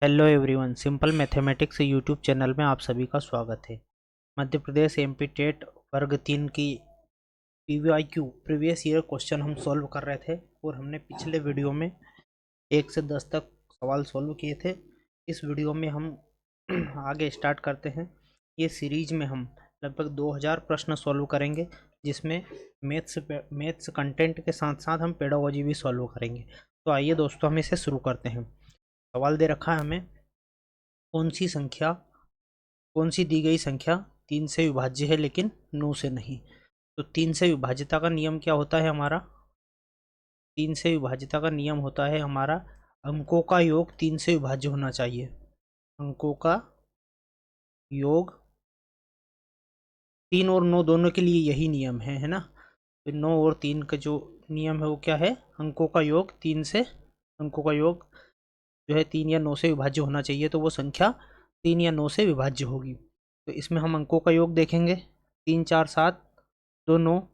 Hello everyone, simple mathematics YouTube channel में आप सभी का स्वागत है। मध्य प्रदेश एमपी टेट वर्ग 3 की पीवीआईक्यू प्रीवियस ईयर क्वेश्चन हम सॉल्व कर रहे थे और हमने पिछले वीडियो में 1 से 10 तक सवाल सॉल्व किए थे। इस वीडियो में हम आगे स्टार्ट करते हैं। ये सीरीज में हम लगभग 2000 प्रश्न सॉल्व करेंगे, जिसमें मैथ्स कंटेंट के साथ साथ हम पेडागोजी भी सॉल्व करेंगे। तो आइए दोस्तों, हम इसे शुरू करते हैं। सवाल दे रखा है हमें, कौन सी दी गई संख्या 3 से विभाज्य है लेकिन 9 से नहीं। तो 3 से विभाज्यता का नियम क्या होता है हमारा? 3 से विभाज्यता का नियम होता है हमारा, अंकों का योग 3 से विभाज्य होना चाहिए। अंकों का योग 3 और 9 दोनों के लिए यही नियम है ना। तो 9 और 3 का जो नियम है वो क्या है? अंकों का योग 3 से, अंकों का योग जो है 3 या 9 से विभाज्य होना चाहिए। तो वो संख्या 3 या 9 से विभाज्य होगी। तो इसमें हम अंकों का योग देखेंगे। 3 4 7 2 9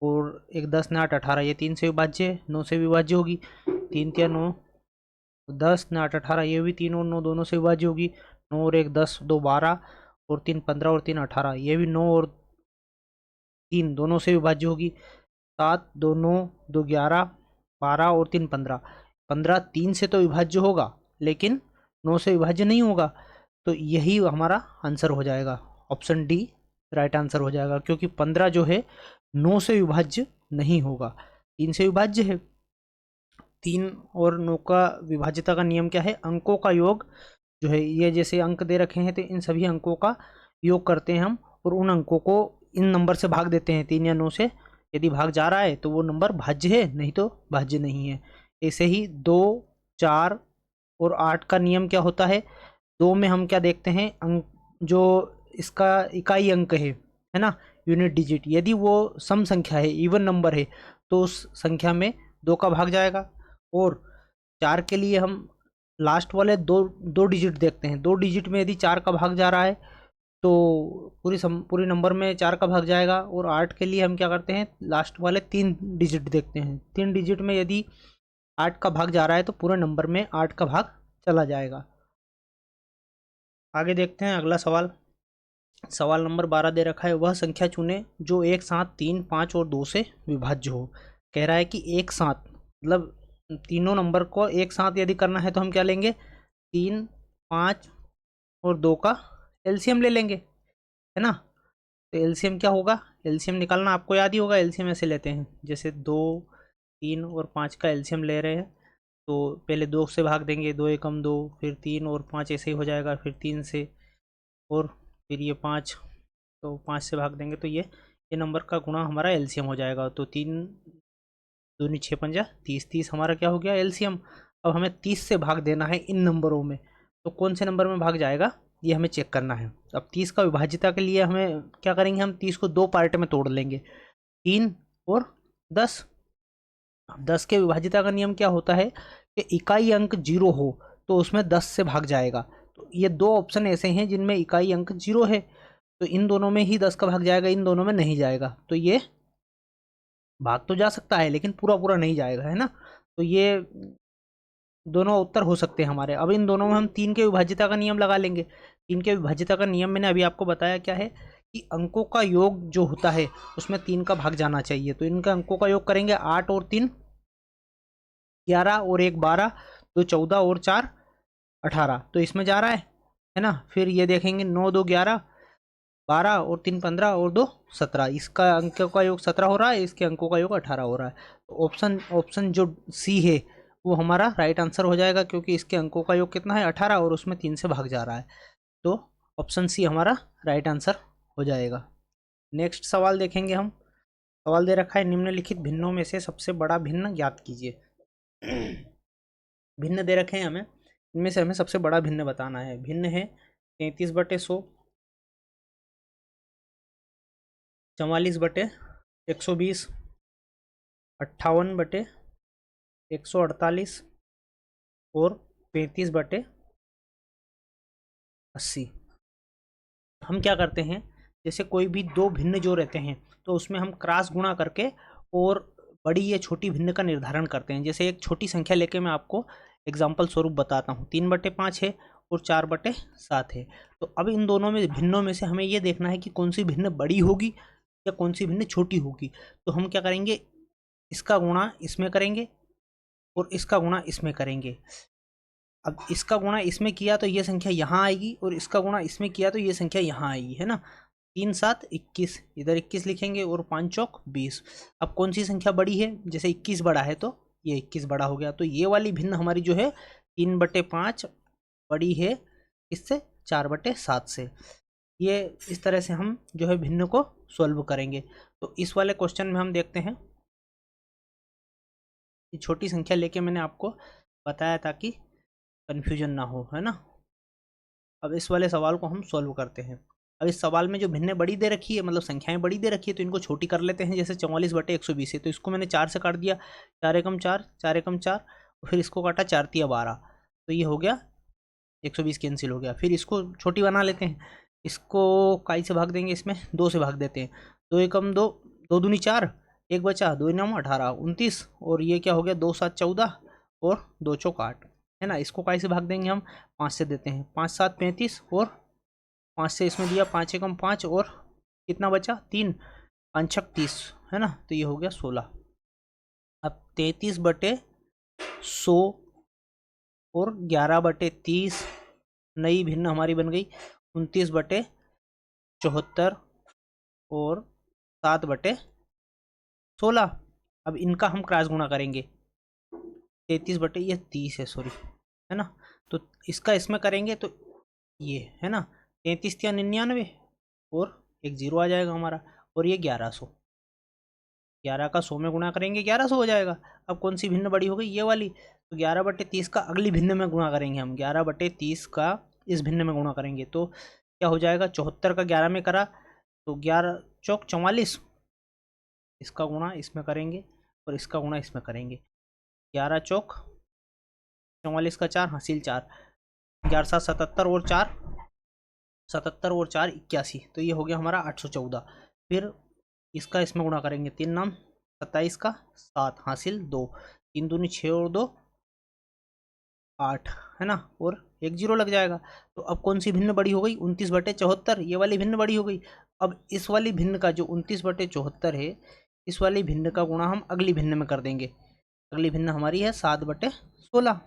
और 1 10 9 8 18, ये 3 से विभाज्य है, 9 से विभाज्य होगी। 3 3 9 10 9 8 18, ये भी 3 और 9 दोनों से विभाज्य होगी। 9 और 1 10 2 12 और 3 15 और 3 18, ये भी 9 और 3 दोनों से विभाज्य होगी। 7 2 9 2 11 12 और 3 15, 15 3 से तो विभाज्य होगा लेकिन 9 से विभाज्य नहीं होगा। तो यही हमारा आंसर हो जाएगा, ऑप्शन डी राइट आंसर हो जाएगा, क्योंकि 15 जो है 9 से विभाज्य नहीं होगा, 3 से विभाज्य है। 3 और 9 का विभाज्यता का नियम क्या है? अंकों का योग जो है, ये जैसे अंक दे रखे हैं तो इन सभी अंकों का योग करते हैं हम और उन अंकों को इन नंबर से भाग देते हैं, 3 या 9 से। यदि भाग जा रहा है तो वो नंबर भाज्य है, नहीं तो भाज्य नहीं है। ऐसे ही 2 4 और 8 का नियम क्या होता है? 2 में हम क्या देखते हैं? अंक जो इसका इकाई अंक है ना, यूनिट डिजिट, यदि वो सम संख्या है, इवन नंबर है, तो उस संख्या में 2 का भाग जाएगा। और 4 के लिए हम लास्ट वाले दो डिजिट देखते हैं। 2 डिजिट में यदि 4 का भाग जा रहा है तो पूरी नंबर में 4 का भाग जाएगा। और 8 के लिए हम क्या करते हैं? लास्ट वाले 3 डिजिट देखते हैं। 3 डिजिट में यदि 8 का भाग जा रहा है तो पूरे नंबर में 8 का भाग चला जाएगा। आगे देखते हैं अगला सवाल। सवाल नंबर 12 दे रखा है, वह संख्या चुने जो एक साथ 3 5 और 2 से विभाज्य हो। कह रहा है कि एक साथ मतलब तीनों नंबर को एक साथ यदि करना है तो हम क्या लेंगे? 3 5 और 2 का एलसीएम ले लेंगे, है ना। तो एलसीएम क्या होगा? एलसीएम निकालना आपको याद ही होगा। एलसीएम ऐसे लेते हैं, जैसे 2 3 और 5 का एलसीएम ले रहे हैं तो पहले 2 से भाग देंगे, 2 एकम 2, फिर 3 और 5 ऐसे ही हो जाएगा, फिर 3 से, और फिर ये 5, तो 5 से भाग देंगे तो ये नंबर का गुणा हमारा एलसीएम हो जाएगा। तो 3 दूनी 6 पंजा 30, 30 हमारा क्या हो गया? एलसीएम। अब हमें 30 से भाग देना है इन नंबरों में, तो कौन से नंबर में भाग जाएगा ये हमें चेक करना है। अब 30 का विभाज्यता के लिए हमें क्या करेंगे? हम 30 को 2 पार्ट में तोड़ लेंगे, 3 और 10। अब 10 के विभाज्यता का नियम क्या होता है कि इकाई अंक 0 हो तो उसमें 10 से भाग जाएगा। तो ये 2 ऑप्शन ऐसे हैं जिनमें इकाई अंक 0 है, तो इन दोनों में ही 10 का भाग जाएगा, इन दोनों में नहीं जाएगा। तो ये भाग तो जा सकता है लेकिन पूरा पूरा नहीं जाएगा, है ना। तो ये दोनों उत्तर हो सकते हैं हमारे। अब इन दोनों में हम 3 के विभाज्यता का नियम लगा लेंगे। 3 के विभाज्यता का नियम मैंने अभी आपको बताया क्या है, कि अंकों का योग जो होता है उसमें 3 का भाग जाना चाहिए। तो इनका अंकों का योग करेंगे, 8 और 3 11 और 1 12, 2 14 और 4 18, तो इसमें जा रहा है ना। फिर ये देखेंगे 9 2 11 12 और 3 15 और 2 17, इसका अंकों का योग 17 हो रहा है, इसके अंकों का योग 18 हो रहा है। तो ऑप्शन जो सी है वो हमारा राइट आंसर हो जाएगा, क्योंकि इसके अंकों का योग कितना है? 18, और उसमें 3 से भाग जा रहा है। तो ऑप्शन सी हमारा राइट आंसर हो जाएगा। नेक्स्ट सवाल देखेंगे हम। सवाल दे रखा है, निम्नलिखित भिन्नों में से सबसे बड़ा भिन्न ज्ञात कीजिए। भिन्न दे रखे हैं हमें, इनमें से हमें सबसे बड़ा भिन्न बताना है। भिन्न है 33/100, 44/120, 58/148 और 35/80। हम क्या करते हैं, जैसे कोई भी दो भिन्न जो रहते हैं तो उसमें हम क्रॉस गुणा करके और बड़ी या छोटी भिन्न का निर्धारण करते हैं। जैसे एक छोटी संख्या लेके मैं आपको एग्जाम्पल स्वरूप बताता हूँ। 3/5 है और 4/7 है। तो अब इन दोनों में भिन्नों में से हमें ये देखना है कि कौन सी भिन्न बड़ी होगी या कौन सी भिन्न छोटी होगी। तो हम क्या करेंगे, इसका गुणा इसमें करेंगे और इसका गुणा इसमें करेंगे। अब इसका गुणा इसमें किया तो ये संख्या यहाँ आएगी और इसका गुणा इसमें किया तो ये संख्या यहाँ आएगी, है ना। 3 7 21, इधर 21 लिखेंगे और 5 चौक 20। अब कौन सी संख्या बड़ी है, जैसे 21 बड़ा है तो ये 21 बड़ा हो गया। तो ये वाली भिन्न हमारी जो है 3/5 बड़ी है इससे, 4/7 से। ये इस तरह से हम जो है भिन्न को सॉल्व करेंगे। तो इस वाले क्वेश्चन में हम देखते हैं, ये छोटी संख्या लेके मैंने आपको बताया ताकि कन्फ्यूजन ना हो, है ना। अब इस वाले सवाल को हम सॉल्व करते हैं। अब इस सवाल में जो भिन्न बड़ी दे रखी है, मतलब संख्याएं बड़ी दे रखी है, तो इनको छोटी कर लेते हैं। जैसे 44/120 है तो इसको मैंने 4 से काट दिया, 4 एकम 4, 4 एकम 4, और फिर इसको काटा 4 तिया 12, तो ये हो गया 120 कैंसिल हो गया। फिर इसको छोटी बना लेते हैं, इसको काई से भाग देंगे, इसमें 2 से भाग देते हैं। 2 एकम 2, 2 दूनी 4, 1 बचा, 2 9 18 29, और ये क्या हो गया 2 7 14 और 2 चौक 8, है ना। इसको काई से भाग देंगे हम, 5 से देते हैं, 5 7 35 और 5 से इसमें दिया, 5 एकम 5 और कितना बचा 3, 5 छक 30, है ना। तो ये हो गया 16। अब 33/100 और 11/30 नई भिन्न हमारी बन गई 29/74 और 7/16। अब इनका हम क्रॉस गुणा करेंगे, 33/30 है, सॉरी, है ना। तो इसका इसमें करेंगे तो ये है ना 33 या 99 और एक 0 आ जाएगा हमारा, और ये 1100, 11 का 100 में गुणा करेंगे 1100 हो जाएगा। अब कौन सी भिन्न बड़ी हो गई, ये वाली। तो 11/30 का अगली भिन्न में गुणा करेंगे हम, 11/30 का इस भिन्न में गुणा करेंगे तो क्या हो जाएगा, 74 का 11 में करा तो 11 चौक 44, इसका गुणा इसमें करेंगे और इसका गुणा इसमें करेंगे, 11 चौक 44 का 4 हासिल 4, 11 7 77 और 4 77 और 4 81, तो ये हो गया हमारा 814। फिर इसका इसमें गुणा करेंगे, 3 नाम 27 का 7 हासिल 2, 3 दूनी 6 और 2 8, है ना, और एक 0 लग जाएगा। तो अब कौन सी भिन्न बड़ी हो गई, 29/74, ये वाली भिन्न बड़ी हो गई। अब इस वाली भिन्न का जो 29/74 है, इस वाली भिन्न का गुणा हम अगली भिन्न में कर देंगे। अगली भिन्न हमारी है 7/16,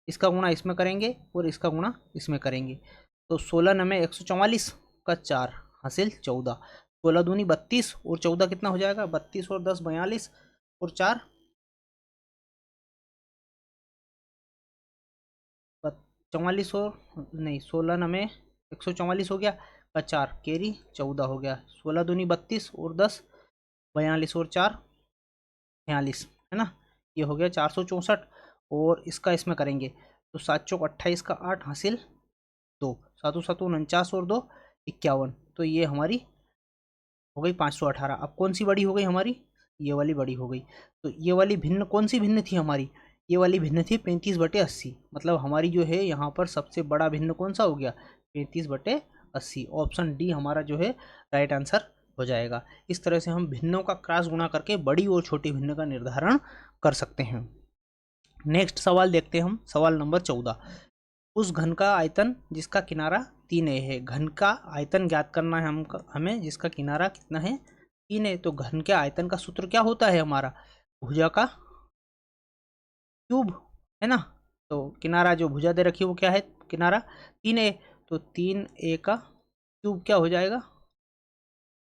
इसका गुणा इसमें करेंगे और इसका गुणा इसमें करेंगे। तो 16 नमे 144 का 4 हासिल 14, 16 दूनी 32 और 14 कितना हो जाएगा, 32 और 10 42 और 4 44 और नहीं 16 नमे 144 हो गया का 4 कैरी 14 हो गया, 16 दूनी 32 और 10 42 और 4 46, है ना। ये हो गया 464 और इसका इसमें करेंगे तो 7 चौक 28 का 8 हासिल 2, 7 7 49 और 2 51, तो ये हमारी हो गई 518। अब कौन सी बड़ी हो गई हमारी, ये वाली बड़ी हो गई। तो ये वाली भिन्न कौन सी भिन्न थी हमारी, ये वाली भिन्न थी 35/80, मतलब हमारी जो है यहाँ पर सबसे बड़ा भिन्न कौन सा हो गया 35/80। ऑप्शन डी हमारा जो है राइट आंसर हो जाएगा। इस तरह से हम भिन्नों का क्रॉस गुणा करके बड़ी और छोटी भिन्न का निर्धारण कर सकते हैं। नेक्स्ट सवाल देखते हैं हम, सवाल नंबर 14। उस घन का आयतन जिसका किनारा 3a है, घन का आयतन ज्ञात करना है हमें जिसका किनारा कितना है 3a। तो घन के आयतन का सूत्र क्या होता है हमारा, भुजा का क्यूब, है ना। तो किनारा जो भुजा दे रखी है वो क्या है, किनारा 3a, तो 3a का क्यूब क्या हो जाएगा,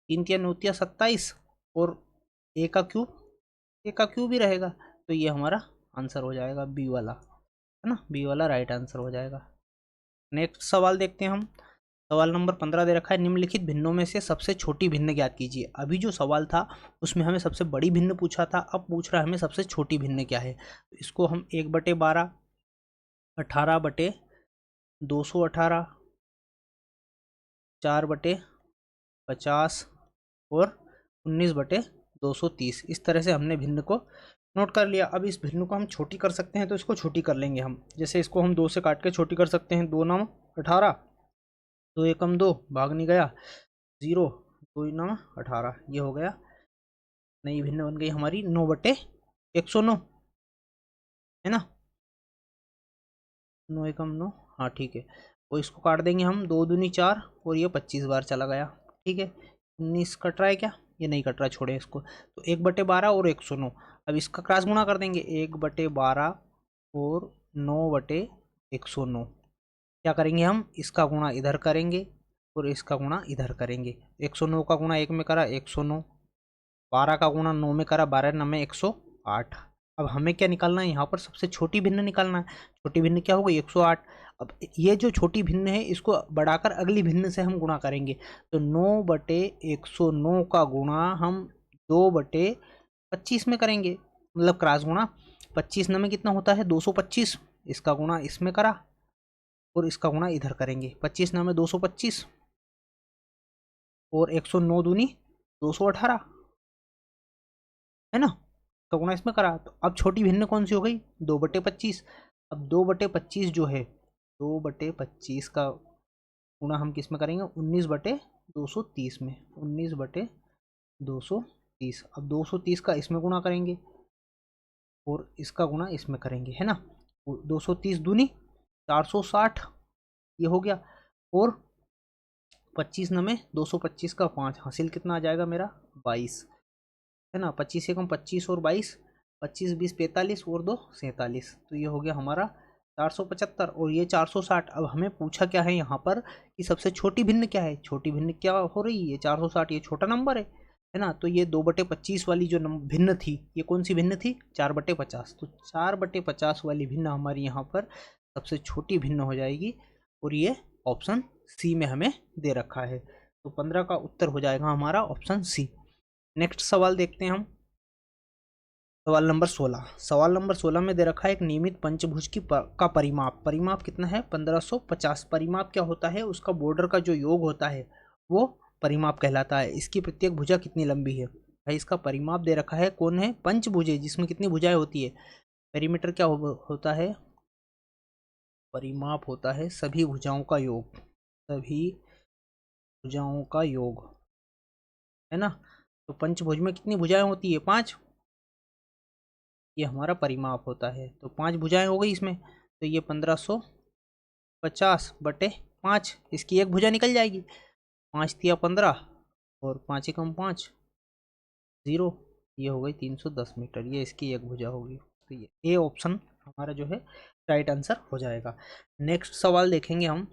3 3 9 27 और a का क्यूब ही रहेगा। तो ये हमारा आंसर हो जाएगा बी वाला, है ना, बी वाला राइट आंसर हो जाएगा। नेक्स्ट सवाल देखते हैं हम, सवाल नंबर 15 दे रखा है, निम्नलिखित भिन्नों में से सबसे छोटी भिन्न ज्ञात कीजिए। अभी जो सवाल था उसमें हमें सबसे बड़ी भिन्न पूछा था, अब पूछ रहा है हमें सबसे छोटी भिन्न क्या है। तो इसको हम 1/12, 18/218, 4/50 और 19/230, इस तरह से हमने भिन्न को नोट कर लिया। अब इस भिन्न को हम छोटी कर सकते हैं तो इसको छोटी कर लेंगे हम, जैसे इसको हम 2 से काट के छोटी कर सकते हैं, 2 9 18, 2 एकम 2 भाग नहीं गया 0, 2 9 18, ये हो गया नई भिन्न बन गई हमारी 9/109, है ना। 9 एकम 9, हाँ ठीक है। और इसको काट देंगे हम, 2 दूनी 4 और ये 25 बार चला गया, ठीक है। 19 कट रहा है क्या? ये नहीं कट रहा, छोड़े इसको। तो 1/12 और 109। अब इसका क्रॉस गुणा कर देंगे, 1/12 और 9/109। क्या करेंगे हम, इसका गुणा इधर करेंगे और इसका गुणा इधर करेंगे। 109 का गुणा 1 में करा 109, 12 का गुणा 9 में करा 12 9 में 108। अब हमें क्या निकालना है, यहाँ पर सबसे छोटी भिन्न निकालना है। छोटी भिन्न क्या होगी, 108। अब ये जो छोटी भिन्न है इसको बढ़ाकर अगली भिन्न से हम गुणा करेंगे। तो 9/109 का गुणा हम 2/25 में करेंगे, मतलब क्रॉस गुणा। 25 में कितना होता है, 225। इसका गुणा इसमें करा और इसका गुणा इधर करेंगे। 25 में 225 और 109 दूनी 218, है ना। तो गुणा इसमें करा। तो अब छोटी भिन्न कौन सी हो गई, 2/25। अब 2/25 जो है, 2/25 का गुणा हम किस में करेंगे, 19/230 में, 19/230। अब 230 का इसमें गुणा करेंगे और इसका गुणा इसमें करेंगे, है ना। 230 दूनी 460, ये हो गया। और 25 में 225 का 5 हासिल कितना आ जाएगा मेरा, 22, है ना। 25 एकम 25 और 22, 25 20 45 और 2 47। तो ये हो गया हमारा 475 और ये 460। अब हमें पूछा क्या है यहाँ पर कि सबसे छोटी भिन्न क्या है। छोटी भिन्न क्या हो रही है, 460। ये छोटा नंबर है ना। तो ये 2/25 वाली जो भिन्न थी, ये कौन सी भिन्न थी, 4/50। तो 4/50 वाली भिन्न हमारी यहाँ पर सबसे छोटी भिन्न हो जाएगी और ये ऑप्शन सी में हमें दे रखा है। तो 15 का उत्तर हो जाएगा हमारा ऑप्शन सी। नेक्स्ट सवाल देखते हैं हम, सवाल नंबर 16। सवाल नंबर 16 में दे रखा है एक नियमित पंचभुज का परिमाप। परिमाप कितना है, 1550। परिमाप क्या होता है, उसका बॉर्डर का जो योग होता है वो परिमाप कहलाता है। इसकी प्रत्येक भुजा कितनी लंबी है। भाई इसका परिमाप दे रखा है, कौन है, पंचभुज, जिसमें कितनी भुजाएं होती है। पेरीमीटर क्या होता है, परिमाप होता है सभी भुजाओं का योग, सभी भुजाओं का योग, है ना। तो पंचभुज में कितनी भुजाएं होती है, 5। ये हमारा परिमाप होता है। तो 5 भुजाएं हो गई इसमें। तो ये 1550/5, इसकी एक भुजा निकल जाएगी। 5 तिया 15 और 5 एकम 5, 0। ये हो गई 310 मीटर, ये इसकी एक भुजा होगी। तो ये ए ऑप्शन हमारा जो है राइट आंसर हो जाएगा। नेक्स्ट सवाल देखेंगे हम,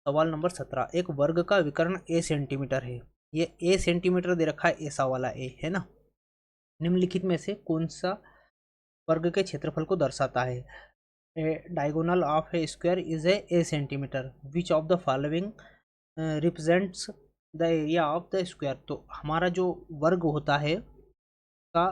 सवाल नंबर 17। एक वर्ग का विकर्ण ए सेंटीमीटर है। ये ए सेंटीमीटर दे रखा है, ऐसा वाला ए, है ना। निम्नलिखित में से कौन सा वर्ग के क्षेत्रफल को दर्शाता है। A diagonal of a square is a centimeter. Which of the following represents the area of the square. तो हमारा जो वर्ग होता है का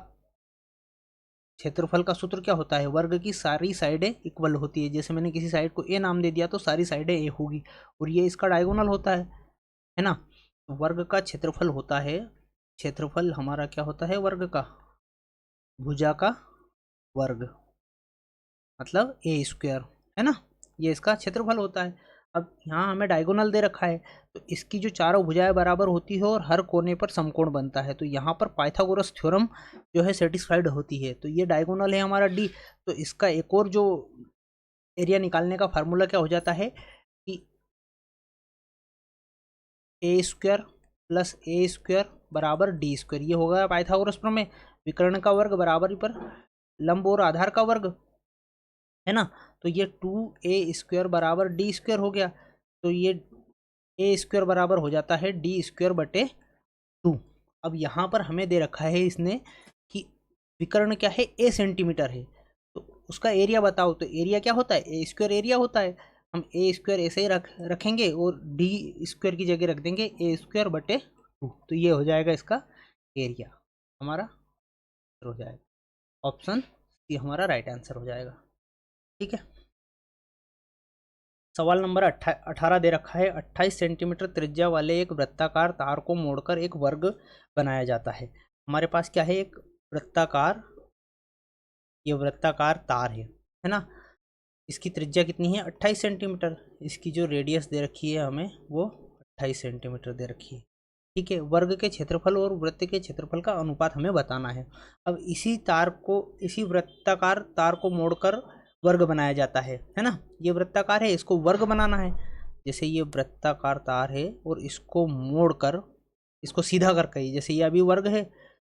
क्षेत्रफल का सूत्र क्या होता है, वर्ग की सारी साइडें इक्वल होती है। जैसे मैंने किसी साइड को ए नाम दे दिया तो सारी साइडें ए होगी और ये इसका डायगोनल होता है ना। तो वर्ग का क्षेत्रफल होता है, क्षेत्रफल हमारा क्या होता है, वर्ग का, भुजा का वर्ग, मतलब ए स्क्वायर, है ना। ये इसका क्षेत्रफल होता है। अब यहाँ हमें डायगोनल दे रखा है, तो इसकी जो चारों भुजाएं बराबर होती है और हर कोने पर समकोण बनता है। तो यहाँ पर पाइथागोरस थ्योरम जो है सेटिस्फाइड होती है। तो ये डायगोनल है हमारा डी। तो इसका एक और जो एरिया निकालने का फार्मूला क्या हो जाता है कि ए स्क्वायर प्लस ए स्क्वायर बराबर डी स्क्वायर। ये होगा पाइथागोरस प्रमेय। विकर्ण का वर्ग बराबर पर लंब और आधार का वर्ग, है ना। तो ये 2a² बराबर डी स्क्वायर हो गया। तो ये ए स्क्वायर बराबर हो जाता है d²/2। अब यहाँ पर हमें दे रखा है इसने कि विकर्ण क्या है, ए सेंटीमीटर है। तो उसका एरिया बताओ। तो एरिया क्या होता है, ए स्क्वायर एरिया होता है। हम ए स्क्वायर ऐसे ही रखेंगे और डी स्क्वायर की जगह रख देंगे a²/2। तो ये हो जाएगा इसका एरिया, हमारा हो जाएगा ऑप्शन सी, हमारा राइट आंसर हो जाएगा। ठीक है। सवाल नंबर 18 दे रखा है। 28 सेंटीमीटर त्रिज्या वाले एक वृत्ताकार तार को मोड़कर एक वर्ग बनाया जाता है। हमारे पास क्या है, एक वृत्ताकार, ये वृत्ताकार तार है ना। इसकी त्रिज्या कितनी है, 28 सेंटीमीटर। इसकी जो रेडियस दे रखी है हमें वो 28 सेंटीमीटर दे रखी है। ठीक है। वर्ग के क्षेत्रफल और वृत्त के क्षेत्रफल का अनुपात हमें बताना है। अब इसी तार को, इसी वृत्ताकार तार को मोड़कर वर्ग बनाया जाता है ना। ये वृत्ताकार है, इसको वर्ग बनाना है। जैसे ये वृत्ताकार तार है और इसको मोड़कर इसको सीधा करके, जैसे ये अभी वर्ग है,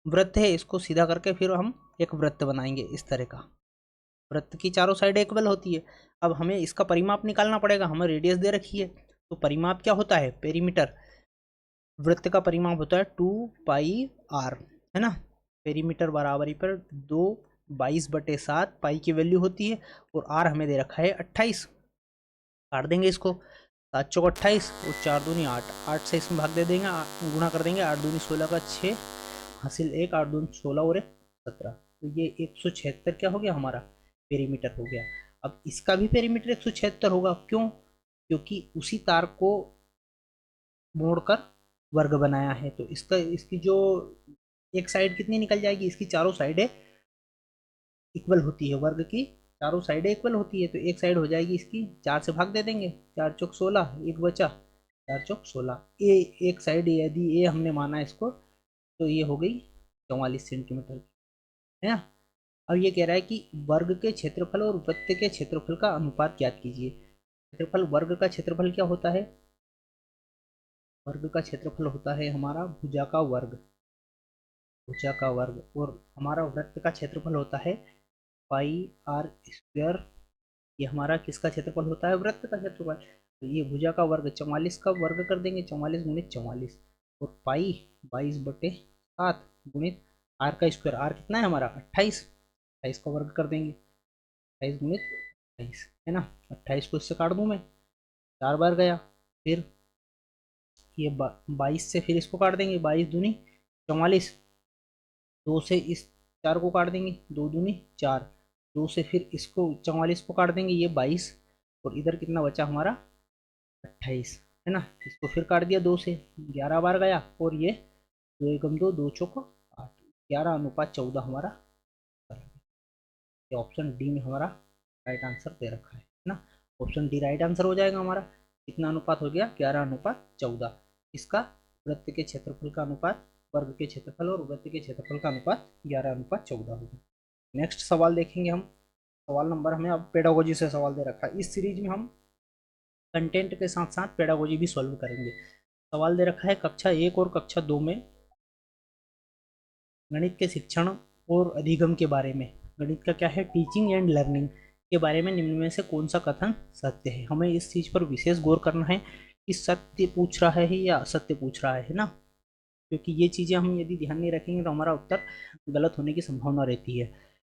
वृत्त है, इसको सीधा करके फिर हम एक वृत्त बनाएंगे इस तरह का। वृत्त की चारों साइड इक्वल होती है। अब हमें इसका परिमाप निकालना पड़ेगा, हमें रेडियस दे रखी है, तो परिमाप क्या होता है, पेरीमीटर। वृत्त का परिमाप होता है 2πr, है ना। पेरीमीटर बराबरी पर 2/22/7 पाई की वैल्यू होती है, और आर हमें दे रखा है 28। काट देंगे इसको, 7 चौक 28 और 4 दूनी 8, 8 से इसमें भाग दे देंगे, गुणा कर देंगे, 8 दूनी 16 का 6 हासिल 1, 8 दूनी 16 और 1 17। तो ये 176 क्या हो गया हमारा, पेरीमीटर हो गया। अब इसका भी पेरीमीटर 176 होगा, क्यों, क्योंकि उसी तार को मोड़कर वर्ग बनाया है। तो इसका इसकी जो एक साइड कितनी निकल जाएगी, इसकी चारों साइडें इक्वल होती है, वर्ग की चारों साइडें इक्वल होती है, तो एक साइड हो जाएगी इसकी, 4 से भाग दे देंगे, 4 चौक 16, एक बचा, 4 चौक 16। ए एक साइड यदि ए हमने माना इसको, तो ये हो गई 44 सेंटीमीटर, है ना। अब ये कह रहा है कि वर्ग के क्षेत्रफल और वृत्त के क्षेत्रफल का अनुपात ज्ञात कीजिए। क्षेत्रफल, वर्ग का क्षेत्रफल क्या होता है, वर्ग का क्षेत्रफल होता है हमारा भुजा का वर्ग, भुजा का वर्ग, और हमारा वृत्त का क्षेत्रफल होता है πr²। ये हमारा किसका क्षेत्रफल होता है, वृत्त का क्षेत्रफल। तो ये भुजा का वर्ग 44 का वर्ग कर देंगे, 44 गुणित 44, और पाई 22/7 गुणित आर का स्क्वायर, आर कितना है हमारा 28, 28 का वर्ग कर देंगे, 28 गुणित 28, है ना। 28 को इससे काट दूं मैं, 4 बार गया, फिर ये 22 से फिर इसको काट देंगे, 22 दूनी 44, 2 से इस 4 को काट देंगे, 2 दूनी 4, 2 से फिर इसको 44 को काट देंगे, ये 22, और इधर कितना बचा हमारा 28, है ना। इसको फिर काट दिया 2 से, 11 बार गया, और ये 2 एकम 2, 2 चौक 8, 11:14 हमारा। ये ऑप्शन डी में हमारा राइट आंसर दे रखा है ना। ऑप्शन डी राइट आंसर हो जाएगा हमारा। कितना अनुपात हो गया, 11:14। इसका वृत्त के क्षेत्रफल का अनुपात वर्ग के क्षेत्रफल और वृत्त के क्षेत्रफल का अनुपात 11:14 होगा। नेक्स्ट सवाल देखेंगे हम। सवाल नंबर, हमें अब पेडागोजी से सवाल दे रखा है। इस सीरीज में हम कंटेंट के साथ साथ पेडागोजी भी सॉल्व करेंगे। सवाल दे रखा है कक्षा 1 और कक्षा 2 में गणित के शिक्षण और अधिगम के बारे में। गणित का क्या है, टीचिंग एंड लर्निंग के बारे में निम्न में से कौन सा कथन सत्य है। हमें इस चीज़ पर विशेष गौर करना है कि सत्य पूछ रहा है या असत्य पूछ रहा है ना, क्योंकि ये चीज़ें हम यदि ध्यान नहीं रखेंगे तो हमारा उत्तर गलत होने की संभावना रहती है।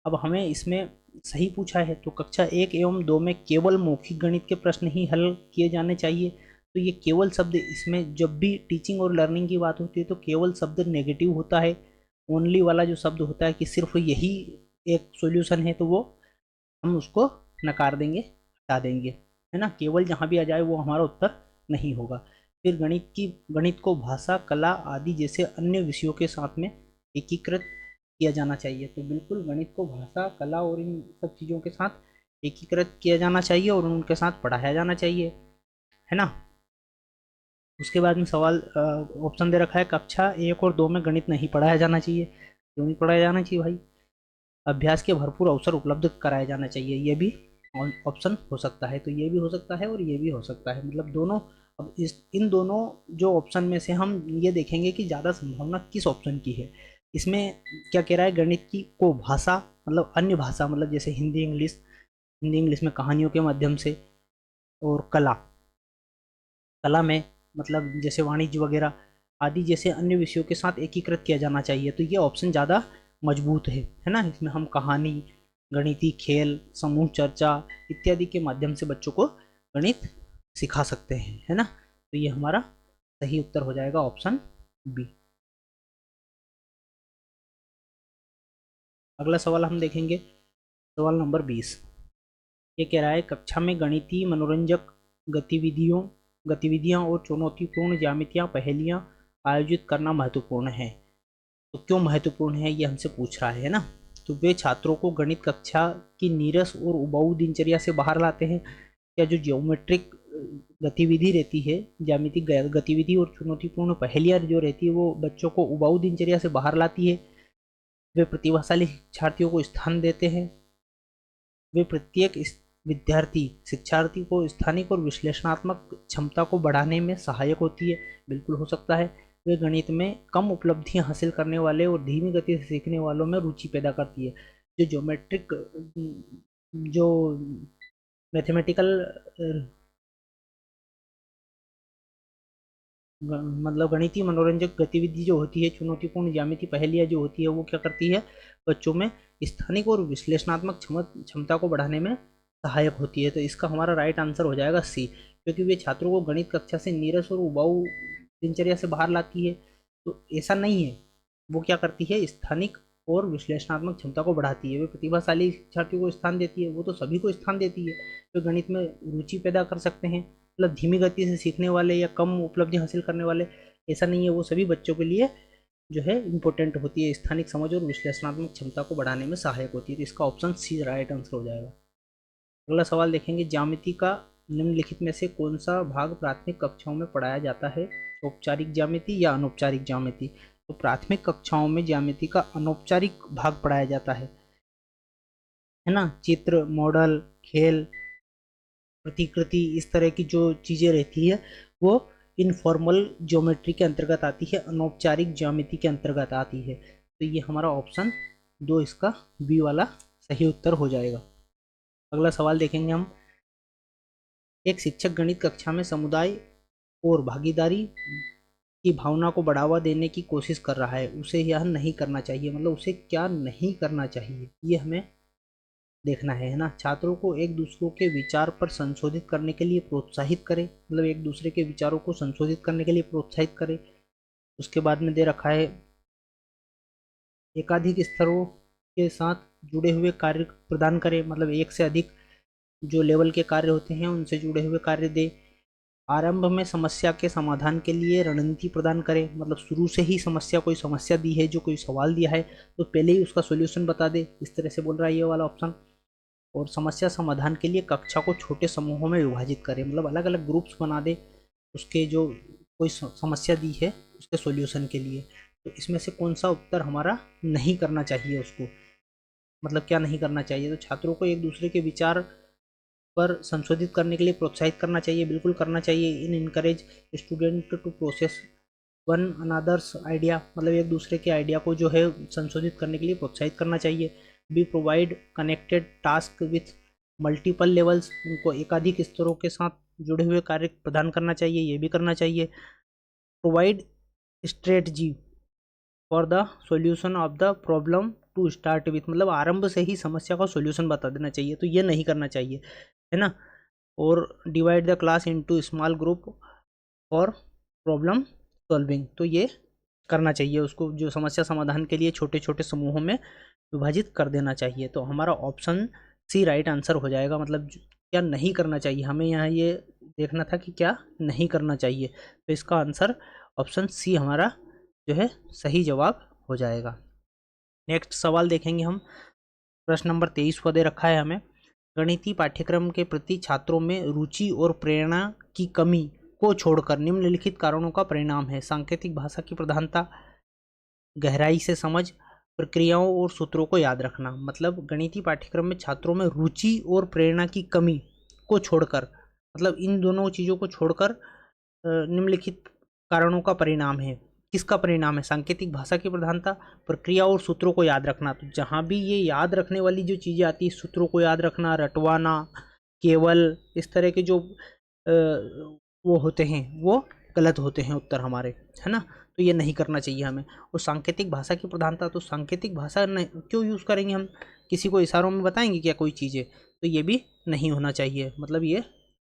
अब हमें इसमें सही पूछा है, तो कक्षा 1 एवं 2 में केवल मौखिक गणित के प्रश्न ही हल किए जाने चाहिए। तो ये केवल शब्द, इसमें जब भी टीचिंग और लर्निंग की बात होती है तो केवल शब्द नेगेटिव होता है। ओनली वाला जो शब्द होता है कि सिर्फ यही एक सॉल्यूशन है, तो वो हम उसको नकार देंगे, हटा देंगे, है ना। केवल जहाँ भी आ जाए वो हमारा उत्तर नहीं होगा। फिर गणित को भाषा, कला आदि जैसे अन्य विषयों के साथ में एकीकृत किया जाना चाहिए। तो बिल्कुल गणित को भाषा, कला और इन सब चीज़ों के साथ एकीकृत किया जाना चाहिए और उनके साथ पढ़ाया जाना चाहिए, है ना। उसके बाद में सवाल ऑप्शन दे रखा है कक्षा 1 और 2 में गणित नहीं पढ़ाया जाना चाहिए। क्यों नहीं पढ़ाया जाना चाहिए भाई, अभ्यास के भरपूर अवसर उपलब्ध कराया जाना चाहिए, ये भी ऑप्शन हो सकता है। तो ये भी हो सकता है और ये भी हो सकता है, मतलब दोनों। अब इन दोनों जो ऑप्शन में से हम ये देखेंगे कि ज़्यादा संभावना किस ऑप्शन की है। इसमें क्या कह रहा है, गणित की को भाषा मतलब अन्य भाषा, मतलब जैसे हिंदी इंग्लिश में कहानियों के माध्यम से, और कला, कला में मतलब जैसे वाणिज्य वगैरह आदि जैसे अन्य विषयों के साथ एकीकृत किया जाना चाहिए। तो ये ऑप्शन ज़्यादा मजबूत है ना। इसमें हम कहानी, गणितीय खेल, समूह चर्चा इत्यादि के माध्यम से बच्चों को गणित सिखा सकते हैं, है ना। तो ये हमारा सही उत्तर हो जाएगा ऑप्शन बी। अगला सवाल हम देखेंगे, सवाल नंबर 20। ये कह रहा है कक्षा में गणितीय मनोरंजक गतिविधियां और चुनौतीपूर्ण ज्यामितीय पहेलियां आयोजित करना महत्वपूर्ण है। तो क्यों महत्वपूर्ण है ये हमसे पूछ रहा है ना। तो वे छात्रों को गणित कक्षा की नीरस और उबाऊ दिनचर्या से बाहर लाते हैं। या जो ज्योमेट्रिक गतिविधि रहती है, ज्यामितिक गतिविधि और चुनौतीपूर्ण पहेलियां जो रहती है, वो बच्चों को उबाऊ दिनचर्या से बाहर लाती है। वे प्रतिभाशाली शिक्षार्थियों को स्थान देते हैं वे प्रत्येक विद्यार्थी शिक्षार्थी को स्थानिक और विश्लेषणात्मक क्षमता को बढ़ाने में सहायक होती है। बिल्कुल हो सकता है। वे गणित में कम उपलब्धियां हासिल करने वाले और धीमी गति से सीखने वालों में रुचि पैदा करती है। जो ज्योमेट्रिक जो मैथमेटिकल मतलब गणितीय मनोरंजक गतिविधि जो होती है, चुनौतीपूर्ण ज्यामिति पहेलियाँ जो होती है, वो क्या करती है, बच्चों में स्थानिक और विश्लेषणात्मक क्षमता को बढ़ाने में सहायक होती है। तो इसका हमारा राइट आंसर हो जाएगा सी, क्योंकि वे छात्रों को गणित कक्षा से नीरस और उबाऊ दिनचर्या से बाहर लाती है। तो ऐसा नहीं है, वो क्या करती है, स्थानिक और विश्लेषणात्मक क्षमता को बढ़ाती है। वे प्रतिभाशाली शिक्षार्थियों को स्थान देती है, वो तो सभी को स्थान देती है। वे गणित में रुचि पैदा कर सकते हैं, मतलब धीमी गति से सीखने वाले या कम उपलब्धि हासिल करने वाले, ऐसा नहीं है, वो सभी बच्चों के लिए जो है इम्पोर्टेंट होती है। स्थानिक समझ और विश्लेषणात्मक क्षमता को बढ़ाने में सहायक होती है। तो इसका ऑप्शन सी राइट आंसर हो जाएगा। अगला सवाल देखेंगे, ज्यामिति का निम्नलिखित में से कौन सा भाग प्राथमिक कक्षाओं में पढ़ाया जाता है, औपचारिक ज्यामिति या अनौपचारिक ज्यामिति। तो प्राथमिक कक्षाओं में ज्यामिति का अनौपचारिक भाग पढ़ाया जाता है ना। चित्र, मॉडल, खेल, प्रतिकृति, इस तरह की जो चीज़ें रहती है वो इनफॉर्मल ज्योमेट्री के अंतर्गत आती है, अनौपचारिक ज्यामिति के अंतर्गत आती है। तो ये हमारा ऑप्शन 2 इसका बी वाला सही उत्तर हो जाएगा। अगला सवाल देखेंगे हम, एक शिक्षक गणित कक्षा में समुदाय और भागीदारी की भावना को बढ़ावा देने की कोशिश कर रहा है, उसे यह नहीं करना चाहिए, मतलब उसे क्या नहीं करना चाहिए, ये हमें देखना है ना। छात्रों को एक दूसरों के विचार पर संशोधित करने के लिए प्रोत्साहित करें, मतलब एक दूसरे के विचारों को संशोधित करने के लिए प्रोत्साहित करें। उसके बाद में दे रखा है, एकाधिक स्तरों के साथ जुड़े हुए कार्य प्रदान करें, मतलब एक से अधिक जो लेवल के कार्य होते हैं उनसे जुड़े हुए कार्य दे। आरंभ में समस्या के समाधान के लिए रणनीति प्रदान करें, मतलब शुरू से ही कोई समस्या दी है, जो कोई सवाल दिया है तो पहले ही उसका सॉल्यूशन बता दे, इस तरह से बोल रहा है ये वाला ऑप्शन। और समस्या समाधान के लिए कक्षा को छोटे समूहों में विभाजित करें, मतलब अलग अलग ग्रुप्स बना दे उसके जो कोई समस्या दी है उसके सॉल्यूशन के लिए। तो इसमें से कौन सा उत्तर हमारा नहीं करना चाहिए उसको, मतलब क्या नहीं करना चाहिए। तो छात्रों को एक दूसरे के विचार पर संशोधित करने के लिए प्रोत्साहित करना चाहिए, बिल्कुल करना चाहिए। In encourage student to process one another's idea, मतलब एक दूसरे के आइडिया को जो है संशोधित करने के लिए प्रोत्साहित करना चाहिए। Be provide connected task with multiple levels, उनको एकाधिक स्तरों के साथ जुड़े हुए कार्य प्रदान करना चाहिए, ये भी करना चाहिए। Provide strategy for the solution of the problem to start with, मतलब आरंभ से ही समस्या का सॉल्यूशन बता देना चाहिए, तो ये नहीं करना चाहिए, है ना। और divide the class into small group for problem solving, तो ये करना चाहिए, उसको जो समस्या समाधान के लिए छोटे छोटे समूहों में विभाजित कर देना चाहिए। तो हमारा ऑप्शन सी राइट आंसर हो जाएगा, मतलब क्या नहीं करना चाहिए, हमें यहाँ ये देखना था कि क्या नहीं करना चाहिए। तो इसका आंसर ऑप्शन सी हमारा जो है सही जवाब हो जाएगा। नेक्स्ट सवाल देखेंगे हम, प्रश्न नंबर 23 को दे रखा है हमें, गणितीय पाठ्यक्रम के प्रति छात्रों में रुचि और प्रेरणा की कमी को छोड़कर निम्नलिखित कारणों का परिणाम है। सांकेतिक भाषा की प्रधानता, गहराई से समझ, प्रक्रियाओं और सूत्रों को याद रखना। मतलब गणितीय पाठ्यक्रम में छात्रों में रुचि और प्रेरणा की कमी को छोड़कर, मतलब इन दोनों चीज़ों को छोड़कर निम्नलिखित कारणों का परिणाम है। किसका परिणाम है? सांकेतिक भाषा की प्रधानता, प्रक्रिया और सूत्रों को याद रखना। तो जहाँ भी ये याद रखने वाली जो चीज़ें आती है, सूत्रों को याद रखना, रटवाना, केवल, इस तरह के जो वो होते हैं वो गलत होते हैं उत्तर हमारे, है ना। तो ये नहीं करना चाहिए हमें। और सांकेतिक भाषा की प्रधानता, तो सांकेतिक भाषा क्यों यूज़ करेंगे हम, किसी को इशारों में बताएंगे क्या कोई चीज़ें, तो ये भी नहीं होना चाहिए, मतलब ये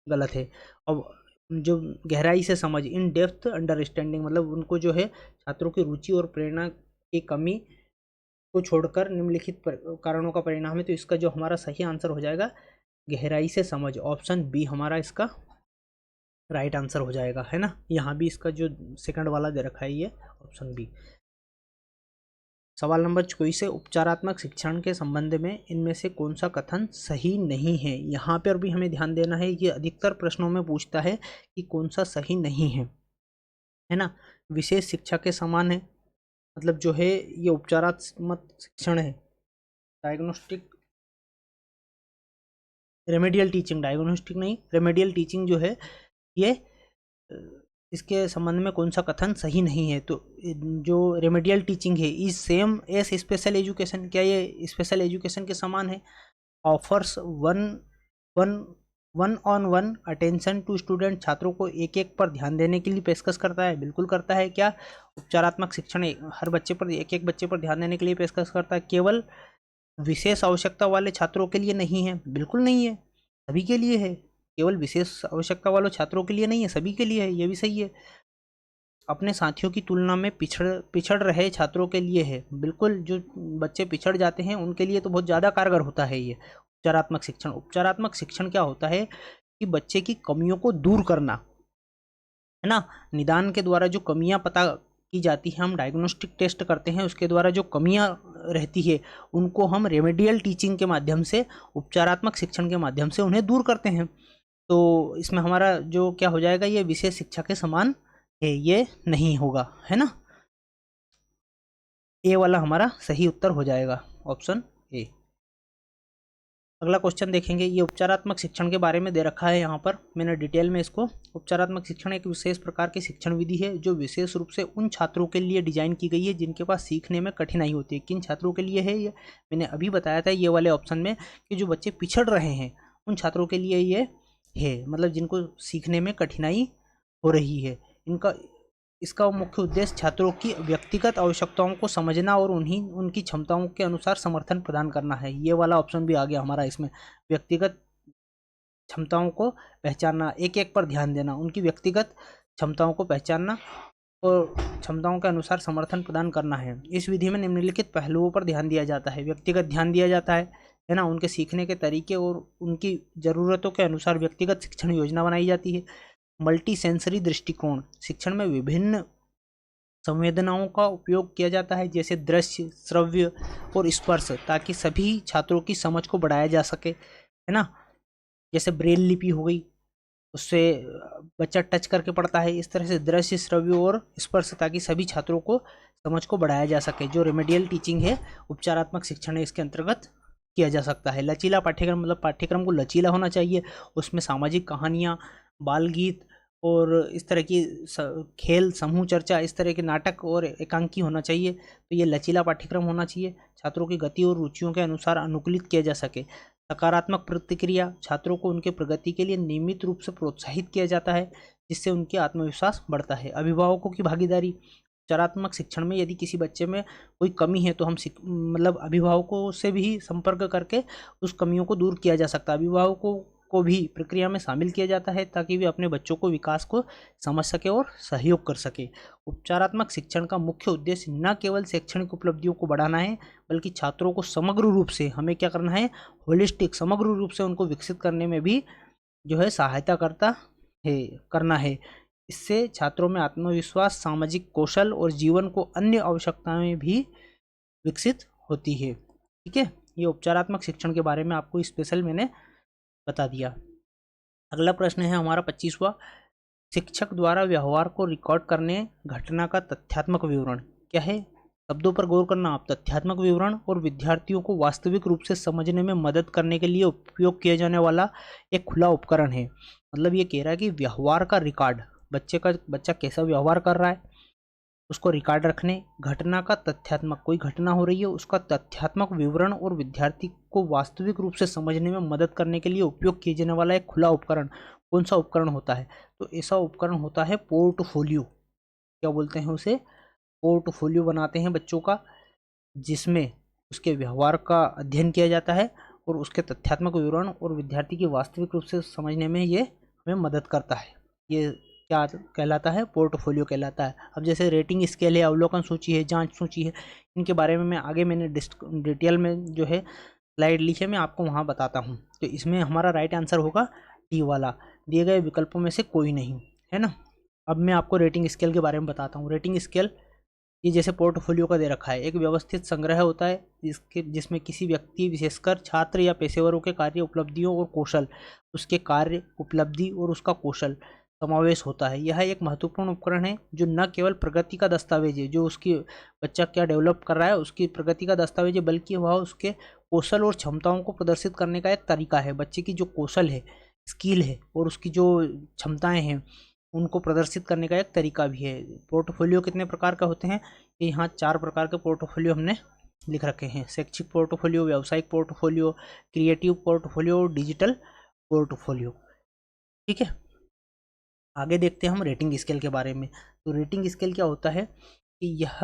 गलत है। और जो गहराई से समझ, इन डेप्थ अंडरस्टैंडिंग, मतलब उनको जो है छात्रों की रुचि और प्रेरणा की कमी को छोड़कर निम्नलिखित कारणों का परिणाम है। तो इसका जो हमारा सही आंसर हो जाएगा गहराई से समझ, ऑप्शन बी हमारा इसका राइट आंसर हो जाएगा, है ना। यहाँ भी इसका जो सेकंड वाला दे रखा है ये ऑप्शन बी। सवाल नंबर 24 है, उपचारात्मक शिक्षण के संबंध में इनमें से कौन सा कथन सही नहीं है। यहाँ पर भी हमें ध्यान देना है, ये अधिकतर प्रश्नों में पूछता है कि कौन सा सही नहीं है ना। विशेष शिक्षा के समान है, मतलब जो है ये उपचारात्मक शिक्षण है, डायग्नोस्टिक रेमेडियल टीचिंग, डायग्नोस्टिक नहीं, रेमेडियल टीचिंग जो है ये इसके संबंध में कौन सा कथन सही नहीं है। तो जो रेमेडियल टीचिंग है is same as special education, क्या ये स्पेशल एजुकेशन के समान है। Offers one on one attention to student, छात्रों को एक एक पर ध्यान देने के लिए पेशकश करता है, बिल्कुल करता है। क्या उपचारात्मक शिक्षण हर बच्चे पर, एक एक बच्चे पर ध्यान देने के लिए पेशकश करता है। केवल विशेष आवश्यकता वाले छात्रों के लिए नहीं है, बिल्कुल नहीं है, सभी के लिए है। केवल विशेष आवश्यकता वाले छात्रों के लिए नहीं है, सभी के लिए है, ये भी सही है। अपने साथियों की तुलना में पिछड़ रहे छात्रों के लिए है, बिल्कुल, जो बच्चे पिछड़ जाते हैं उनके लिए तो बहुत ज़्यादा कारगर होता है ये उपचारात्मक शिक्षण। उपचारात्मक शिक्षण क्या होता है कि बच्चे की कमियों को दूर करना, है ना, निदान के द्वारा जो कमियां पता की जाती है, हम डायग्नोस्टिक टेस्ट करते हैं, उसके द्वारा जो कमियां रहती है उनको हम रेमेडियल टीचिंग के माध्यम से, उपचारात्मक शिक्षण के माध्यम से उन्हें दूर करते हैं। तो इसमें हमारा जो क्या हो जाएगा, ये विशेष शिक्षा के समान है, ये नहीं होगा, है ना। ए वाला हमारा सही उत्तर हो जाएगा, ऑप्शन ए। अगला क्वेश्चन देखेंगे, ये उपचारात्मक शिक्षण के बारे में दे रखा है यहाँ पर, मैंने डिटेल में इसको। उपचारात्मक शिक्षण एक विशेष प्रकार की शिक्षण विधि है जो विशेष रूप से उन छात्रों के लिए डिजाइन की गई है जिनके पास सीखने में कठिनाई होती है। किन छात्रों के लिए है ये, मैंने अभी बताया था ये वाले ऑप्शन में, कि जो बच्चे पिछड़ रहे हैं उन छात्रों के लिए ये है, मतलब जिनको सीखने में कठिनाई हो रही है। इसका मुख्य उद्देश्य छात्रों की व्यक्तिगत आवश्यकताओं को समझना और उनकी क्षमताओं के अनुसार समर्थन प्रदान करना है। ये वाला ऑप्शन भी आ गया हमारा इसमें, व्यक्तिगत क्षमताओं को पहचानना, एक एक पर ध्यान देना, उनकी व्यक्तिगत क्षमताओं को पहचानना और क्षमताओं के अनुसार समर्थन प्रदान करना है। इस विधि में निम्नलिखित पहलुओं पर ध्यान दिया जाता है। व्यक्तिगत ध्यान दिया जाता है ना, उनके सीखने के तरीके और उनकी ज़रूरतों के अनुसार व्यक्तिगत शिक्षण योजना बनाई जाती है। मल्टी सेंसरी दृष्टिकोण, शिक्षण में विभिन्न संवेदनाओं का उपयोग किया जाता है, जैसे दृश्य, श्रव्य और स्पर्श, ताकि सभी छात्रों की समझ को बढ़ाया जा सके, है ना। जैसे ब्रेल लिपि हो गई, उससे बच्चा टच करके पढ़ता है, इस तरह से दृश्य, श्रव्य और स्पर्श, ताकि सभी छात्रों को समझ को बढ़ाया जा सके। जो रेमेडियल टीचिंग है, उपचारात्मक शिक्षण है, इसके अंतर्गत किया जा सकता है। लचीला पाठ्यक्रम, मतलब पाठ्यक्रम को लचीला होना चाहिए, उसमें सामाजिक कहानियाँ, बाल गीत और इस तरह की खेल, समूह चर्चा, इस तरह के नाटक और एकांकी होना चाहिए। तो ये लचीला पाठ्यक्रम होना चाहिए, छात्रों की गति और रुचियों के अनुसार अनुकूलित किया जा सके। सकारात्मक प्रतिक्रिया, छात्रों को उनके प्रगति के लिए नियमित रूप से प्रोत्साहित किया जाता है, जिससे उनके आत्मविश्वास बढ़ता है। अभिभावकों की भागीदारी, उपचारात्मक शिक्षण में यदि किसी बच्चे में कोई कमी है तो हम मतलब अभिभावकों से भी संपर्क करके उस कमियों को दूर किया जा सकता है। अभिभावकों को भी प्रक्रिया में शामिल किया जाता है ताकि वे अपने बच्चों को विकास को समझ सके और सहयोग कर सके। उपचारात्मक शिक्षण का मुख्य उद्देश्य न केवल शैक्षणिक उपलब्धियों को बढ़ाना है, बल्कि छात्रों को समग्र रूप से, हमें क्या करना है, होलिस्टिक, समग्र रूप से उनको विकसित करने में भी जो है सहायता करना है। इससे छात्रों में आत्मविश्वास, सामाजिक कौशल और जीवन को अन्य आवश्यकताएं भी विकसित होती है। ठीक है, ये उपचारात्मक शिक्षण के बारे में आपको स्पेशल मैंने बता दिया। अगला प्रश्न है हमारा 25वां, शिक्षक द्वारा व्यवहार को रिकॉर्ड करने घटना का तथ्यात्मक विवरण क्या है। शब्दों पर गौर करना आप। तथ्यात्मक विवरण और विद्यार्थियों को वास्तविक रूप से समझने में मदद करने के लिए उपयोग किया जाने वाला एक खुला उपकरण है। मतलब ये कह रहा है कि व्यवहार का रिकॉर्ड, बच्चा कैसा व्यवहार कर रहा है उसको रिकॉर्ड रखने, घटना का तथ्यात्मक, कोई घटना हो रही है उसका तथ्यात्मक विवरण और विद्यार्थी को वास्तविक रूप से समझने में मदद करने के लिए उपयोग किए जाने वाला एक खुला उपकरण कौन सा उपकरण होता है। तो ऐसा उपकरण होता है पोर्टफोलियो। क्या बोलते हैं उसे, पोर्टफोलियो बनाते हैं बच्चों का, जिसमें उसके व्यवहार का अध्ययन किया जाता है और उसके तथ्यात्मक विवरण और विद्यार्थी की वास्तविक रूप से समझने में ये हमें मदद करता है। ये क्या कहलाता है, पोर्टफोलियो कहलाता है। अब जैसे रेटिंग स्केल है, अवलोकन सूची है, जांच सूची है, इनके बारे में मैं आगे मैंने डिटेल में जो है स्लाइड लिखी है, मैं आपको वहाँ बताता हूँ। तो इसमें हमारा राइट आंसर होगा डी वाला, दिए गए विकल्पों में से कोई नहीं, है ना। अब मैं आपको रेटिंग स्केल के बारे में बताता हूँ। रेटिंग स्केल ये जैसे पोर्टफोलियो का दे रखा है, एक व्यवस्थित संग्रह होता है जिसमें किसी व्यक्ति, विशेषकर छात्र या पेशेवरों के कार्य, उपलब्धियों और कौशल, उसके कार्य, उपलब्धि और उसका कौशल समावेश होता है। यह एक महत्वपूर्ण उपकरण है जो न केवल प्रगति का दस्तावेज है, जो उसकी बच्चा क्या डेवलप कर रहा है उसकी प्रगति का दस्तावेज है, बल्कि वह उसके कौशल और क्षमताओं को प्रदर्शित करने का एक तरीका है। बच्चे की जो कौशल है, स्किल है और उसकी जो क्षमताएं हैं उनको प्रदर्शित करने का एक तरीका भी है। पोर्टफोलियो कितने प्रकार का होते हैं? ये यहाँ 4 प्रकार के पोर्टफोलियो हमने लिख रखे हैं। शैक्षिक पोर्टफोलियो, व्यावसायिक पोर्टफोलियो, क्रिएटिव पोर्टफोलियो और डिजिटल पोर्टफोलियो। ठीक है, आगे देखते हैं हम रेटिंग स्केल के बारे में। तो रेटिंग स्केल क्या होता है कि यह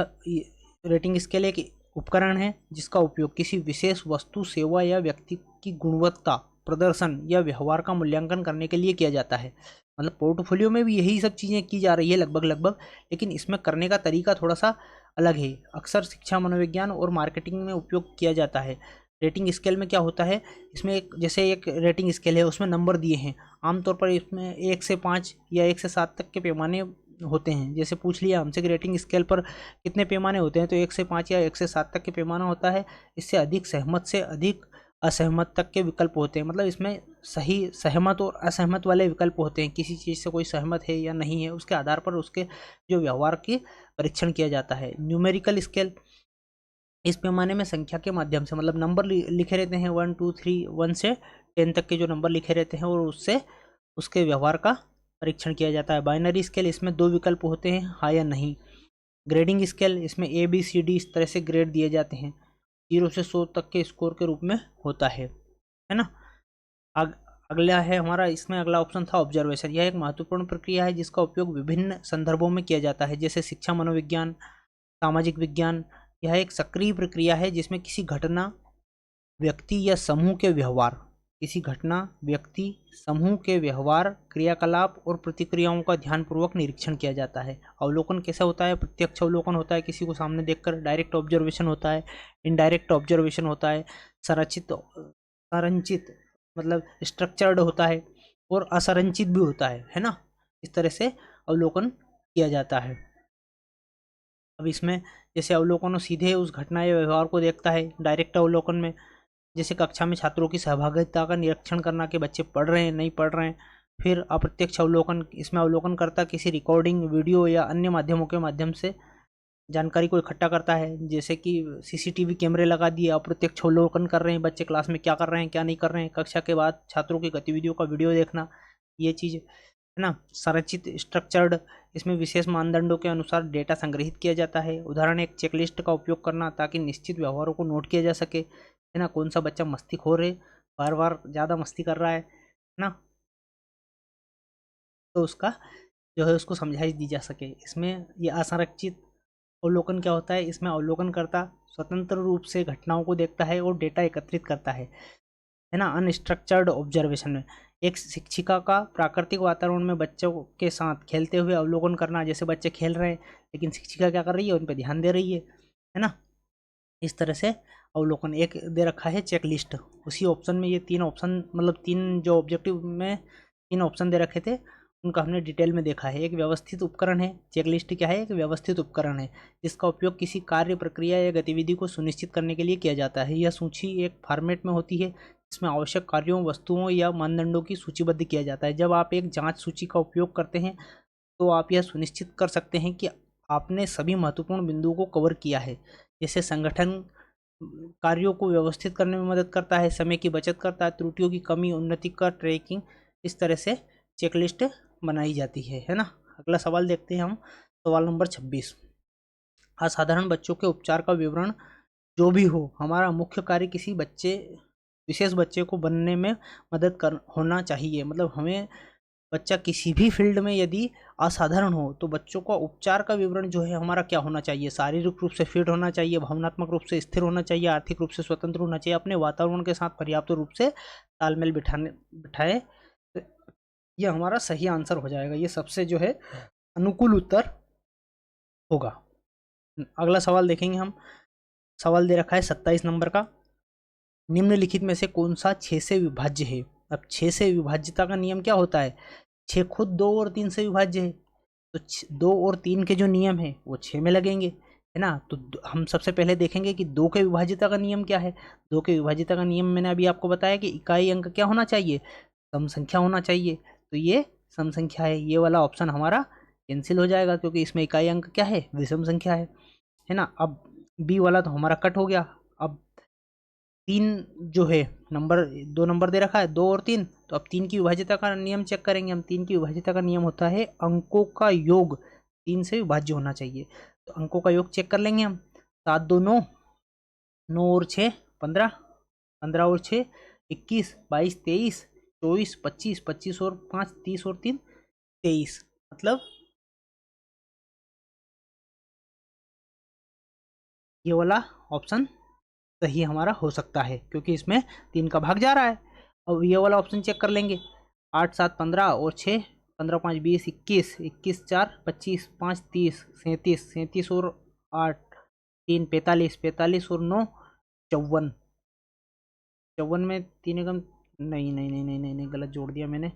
रेटिंग स्केल एक उपकरण है जिसका उपयोग किसी विशेष वस्तु, सेवा या व्यक्ति की गुणवत्ता, प्रदर्शन या व्यवहार का मूल्यांकन करने के लिए किया जाता है। मतलब पोर्टफोलियो में भी यही सब चीज़ें की जा रही है लगभग लगभग, लेकिन इसमें करने का तरीका थोड़ा सा अलग है। अक्सर शिक्षा, मनोविज्ञान और मार्केटिंग में उपयोग किया जाता है। रेटिंग स्केल में क्या होता है, इसमें एक जैसे एक रेटिंग स्केल है उसमें नंबर दिए हैं। आमतौर पर इसमें 1 से 5 या 1 से 7 तक के पैमाने होते हैं। जैसे पूछ लिया हमसे कि रेटिंग स्केल पर कितने पैमाने होते हैं, तो 1 से 5 या 1 से 7 तक के पैमाना होता है। इससे अधिक सहमत से अधिक असहमत तक के विकल्प होते हैं। मतलब इसमें सही, सहमत और असहमत वाले विकल्प होते हैं। किसी चीज़ से कोई सहमत है या नहीं है, उसके आधार पर उसके जो व्यवहार की परीक्षण किया जाता है। न्यूमेरिकल स्केल, इस पैमाने में संख्या के माध्यम से, मतलब नंबर लिखे रहते हैं 1 2 3 1 से 10 तक के जो नंबर लिखे रहते हैं और उससे उसके व्यवहार का परीक्षण किया जाता है। बाइनरी स्केल, इसमें 2 विकल्प होते हैं, हाँ या नहीं। ग्रेडिंग स्केल, इसमें ABCD इस तरह से ग्रेड दिए जाते हैं, 0 से 100 तक के स्कोर के रूप में होता है ना। अगला है हमारा, इसमें अगला ऑप्शन था ऑब्जर्वेशन। यह एक महत्वपूर्ण प्रक्रिया है जिसका उपयोग विभिन्न संदर्भों में किया जाता है, जैसे शिक्षा, मनोविज्ञान, सामाजिक विज्ञान। यह एक सक्रिय प्रक्रिया है जिसमें किसी घटना, व्यक्ति या समूह के व्यवहार, किसी घटना, व्यक्ति, समूह के व्यवहार, क्रियाकलाप और प्रतिक्रियाओं का ध्यानपूर्वक निरीक्षण किया जाता है। अवलोकन कैसा होता है? प्रत्यक्ष अवलोकन होता है, किसी को सामने देखकर। डायरेक्ट ऑब्जर्वेशन होता है, इनडायरेक्ट ऑब्जर्वेशन होता है, संरचित मतलब स्ट्रक्चर्ड होता है और असंरचित भी होता है ना। इस तरह से अवलोकन किया जाता है। अब इसमें जैसे अवलोकन सीधे उस घटना या व्यवहार को देखता है। डायरेक्ट अवलोकन में जैसे कक्षा में छात्रों की सहभागिता का निरीक्षण करना कि बच्चे पढ़ रहे हैं नहीं पढ़ रहे हैं। फिर अप्रत्यक्ष अवलोकन, इसमें अवलोकनकर्ता किसी रिकॉर्डिंग, वीडियो या अन्य माध्यमों के माध्यम से जानकारी को इकट्ठा करता है। जैसे कि CCTV कैमरे लगा दिए, अप्रत्यक्ष अवलोकन कर रहे हैं बच्चे क्लास में क्या कर रहे हैं क्या नहीं कर रहे हैं। कक्षा के बाद छात्रों की गतिविधियों का वीडियो देखना, ये चीज़ है ना। संरचित, स्ट्रक्चर्ड, इसमें विशेष मानदंडों के अनुसार डेटा संग्रहित किया जाता है। उदाहरण, एक चेकलिस्ट का उपयोग करना ताकि निश्चित व्यवहारों को नोट किया जा सके, है ना। कौन सा बच्चा मस्तीखोर है, बार बार ज़्यादा मस्ती कर रहा है ना, तो उसका जो है उसको समझाइश दी जा सके। इसमें ये असंरचित अवलोकन क्या होता है, इसमें अवलोकनकर्ता स्वतंत्र रूप से घटनाओं को देखता है और डेटा एकत्रित करता है ना। अनस्ट्रक्चर्ड ऑब्जर्वेशन में एक शिक्षिका का प्राकृतिक वातावरण में बच्चों के साथ खेलते हुए अवलोकन करना। जैसे बच्चे खेल रहे हैं लेकिन शिक्षिका क्या कर रही है, उन पर ध्यान दे रही है ना। इस तरह से अवलोकन। एक दे रखा है चेकलिस्ट, उसी ऑप्शन में ये 3 ऑप्शन, मतलब 3 जो ऑब्जेक्टिव में 3 ऑप्शन दे रखे थे उनका हमने डिटेल में देखा है। एक व्यवस्थित उपकरण है, चेकलिस्ट क्या है, एक व्यवस्थित उपकरण है जिसका उपयोग किसी कार्य, प्रक्रिया या गतिविधि को सुनिश्चित करने के लिए किया जाता है। यह सूची एक फॉर्मेट में होती है जिसमें आवश्यक कार्यों, वस्तुओं या मानदंडों की सूचीबद्ध किया जाता है। जब आप एक जांच सूची का उपयोग करते हैं तो आप यह सुनिश्चित कर सकते हैं कि आपने सभी महत्वपूर्ण बिंदुओं को कवर किया है। जैसे संगठन कार्यों को व्यवस्थित करने में मदद करता है, समय की बचत करता है, त्रुटियों की कमी, उन्नति का ट्रैकिंग, इस तरह से चेकलिस्ट बनाई जाती है ना। अगला सवाल देखते हैं हम, सवाल नंबर 26। असाधारण बच्चों के उपचार का विवरण जो भी हो, हमारा मुख्य कार्य किसी विशेष बच्चे को बनने में मदद होना चाहिए। मतलब हमें बच्चा किसी भी फील्ड में यदि असाधारण हो तो बच्चों का उपचार का विवरण जो है हमारा क्या होना चाहिए, शारीरिक रूप से फिट होना चाहिए, भावनात्मक रूप से स्थिर होना चाहिए, आर्थिक रूप से स्वतंत्र होना चाहिए, अपने वातावरण के साथ पर्याप्त रूप से तालमेल बिठाए। तो ये हमारा सही आंसर हो जाएगा, ये सबसे जो है अनुकूल उत्तर होगा। अगला सवाल देखेंगे हम। सवाल दे रखा है 27 नंबर का, निम्नलिखित में से कौन सा 6 से विभाज्य है। अब 6 से विभाज्यता का नियम क्या होता है, 6 खुद 2 और 3 से विभाज्य है, तो 2 और 3 के जो नियम है वो 6 में लगेंगे, है ना। तो हम सबसे पहले देखेंगे कि 2 के विभाज्यता का नियम क्या है। 2 के विभाज्यता का नियम मैंने अभी आपको बताया कि इकाई अंक क्या होना चाहिए, सम संख्या होना चाहिए। तो ये सम संख्या है, ये वाला ऑप्शन हमारा कैंसिल हो जाएगा क्योंकि इसमें इकाई अंक क्या है, विषम संख्या है ना। अब बी वाला तो हमारा कट हो गया। अब तीन जो है नंबर, दो नंबर दे रखा है 2 और 3, तो अब 3 की विभाज्यता का नियम चेक करेंगे हम। 3 की विभाज्यता का नियम होता है अंकों का योग 3 से विभाज्य होना चाहिए। तो अंकों का योग चेक कर लेंगे हम। 7 2 9, 9 और 6 15, 15 और 6 21, 22 23, 24 25, 25 और 5 30 और 3 23। मतलब ये वाला ऑप्शन सही हमारा हो सकता है, क्योंकि इसमें 3 का भाग जा रहा है। अब ये वाला ऑप्शन चेक कर लेंगे। 8 7 15 और 6, 15 5 20 21, 21 4 25, 5 30, 37, 37 और 8 3 45, 45 और 9 54। 54 में 3 एकम, नहीं नहीं नहीं नहीं नहीं नहीं, गलत जोड़ दिया मैंने।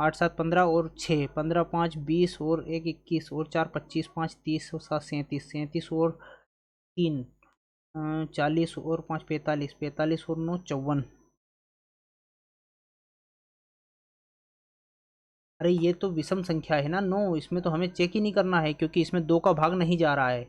8 7 15 और 6, 15 5 20 और 1 21 और 4 25, 5 30 और 7 37, 37 और 3 40 और 5 45, 45 और 9 54। अरे ये तो विषम संख्या है ना 9, इसमें तो हमें चेक ही नहीं करना है, क्योंकि इसमें 2 का भाग नहीं जा रहा है।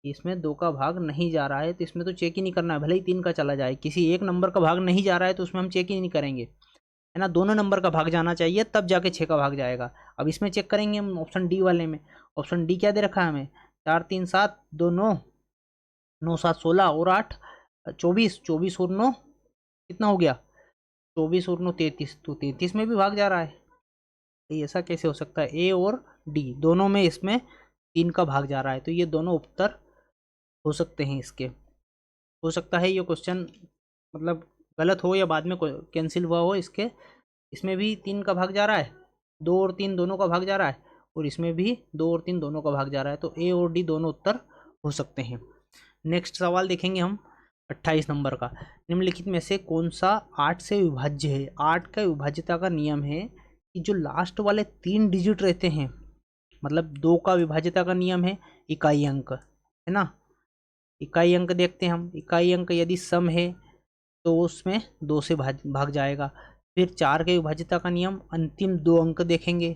इसमें 2 का भाग नहीं जा रहा है, तो इसमें तो चेक ही नहीं करना है, भले ही 3 का चला जाए। किसी एक नंबर का भाग नहीं जा रहा है तो उसमें हम चेक ही नहीं करेंगे, है ना। दोनों नंबर का भाग जाना चाहिए, तब जाके 6 का भाग जाएगा। अब इसमें चेक करेंगे हम ऑप्शन डी वाले में। ऑप्शन डी क्या दे रखा है हमें? 4 3 7 2 9, 9 7 16 और 8 24, 24 और 9 कितना हो गया? 24 और 9 33, तो 33 में भी भाग जा रहा है। तो ऐसा कैसे हो सकता है? ए और डी दोनों में इसमें 3 का भाग जा रहा है, तो ये दोनों उत्तर हो सकते हैं इसके। हो सकता है ये क्वेश्चन मतलब गलत हो या बाद में कैंसिल हुआ हो इसके। इसमें भी 3 का भाग जा रहा है, 2 और 3 दोनों का भाग जा रहा है, और इसमें भी 2 और 3 दोनों का भाग जा रहा है, तो ए और डी दोनों उत्तर हो सकते हैं। नेक्स्ट सवाल देखेंगे हम 28 नंबर का। निम्नलिखित में से कौन सा 8 से विभाज्य है? 8 का विभाज्यता का नियम है कि जो लास्ट वाले 3 डिजिट रहते हैं, मतलब 2 का विभाज्यता का नियम है इकाई अंक, है ना। इकाई अंक देखते हैं हम। इकाई अंक यदि सम है तो उसमें 2 से भाग जाएगा। फिर 4 के विभाज्यता का नियम, अंतिम 2 अंक देखेंगे।